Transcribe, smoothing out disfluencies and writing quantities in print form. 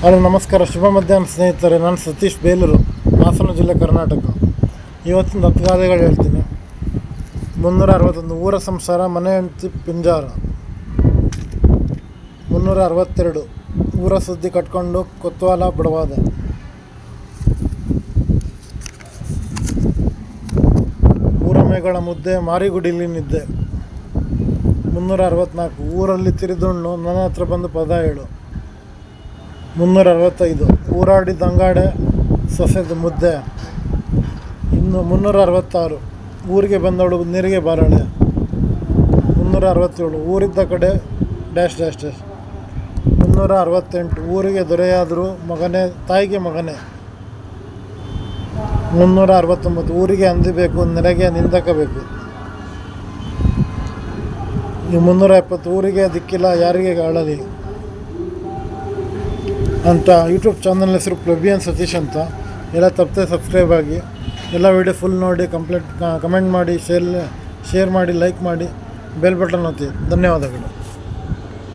Hello ನಮಸ್ಕಾರ, ಶುಭ ಮಧ್ಯಾಹ್ನ ಸ್ನೇಹಿತರೆ. ನಾನು ಸತೀಶ್, ಬೇಲೂರು, ಹಾಸನ ಜಿಲ್ಲೆ, ಕರ್ನಾಟಕ. ಇವತ್ತಿನ 10 ಗಾದೆಗಳು ಹೇಳ್ತೀನಿ. 361 ಊರ ಸಂಸಾರ, ಮನೆ ಹೆಂಡತಿ ಪಿಂಜಾರ. 362 ಊರ ಸುದ್ದಿ ಕಟ್ಕೊಂಡು ಕೊತ್ವಾಲ ಬಡವಾದ. 3 ಮೇಗಳ ಮುದ್ದೆ, ಮಾರಿಗುಡಿಲಿ ನಿದ್ದೆ. 364 ಊರಲ್ಲಿ ತಿರಿದುಣ್ಣು, ನನ್ನ ಹತ್ರ ಬಂದು ಪದ ಹೇಳು. 365 ಊರಾಡಿದಂಗಾಡೆ ಸೊಸೆದು ಮುದ್ದೆ. ಇನ್ನು 366 ಊರಿಗೆ ಬಂದವಳು ನೀರಿಗೆ ಬಾರಳೆ. 367 ಊರಿದ್ದ ಕಡೆ ಡ್ಯಾಶ್ ಡ್ಯಾಶ್ ಡ್ಯಾಶ್. 368 ಊರಿಗೆ ದೊರೆಯಾದರೂ ಮಗನೇ ತಾಯಿಗೆ ಮಗನೇ. 369 ಊರಿಗೆ ಅಂದಿಬೇಕು, ನೆರೆಗೆ ನಿಂದಕಬೇಕು. 370 ಊರಿಗೆ ದಿಕ್ಕಿಲ್ಲ, ಯಾರಿಗೆ ಅಳಲಿ ಅಂತ. ಯೂಟ್ಯೂಬ್ ಚಾನಲ್ ಹೆಸರು ಪ್ಲಬಿಯನ್ ಸತೀಶ್ ಅಂತ. ಎಲ್ಲ ತಪ್ಪದೆ ಸಬ್ಸ್ಕ್ರೈಬ್ ಆಗಿ, ಎಲ್ಲ ವೀಡಿಯೋ ಫುಲ್ ನೋಡಿ, ಕಮೆಂಟ್ ಮಾಡಿ, ಶೇರ್ ಮಾಡಿ, ಲೈಕ್ ಮಾಡಿ, ಬೆಲ್ ಬಟನ್ ಒತ್ತಿ. ಧನ್ಯವಾದಗಳು.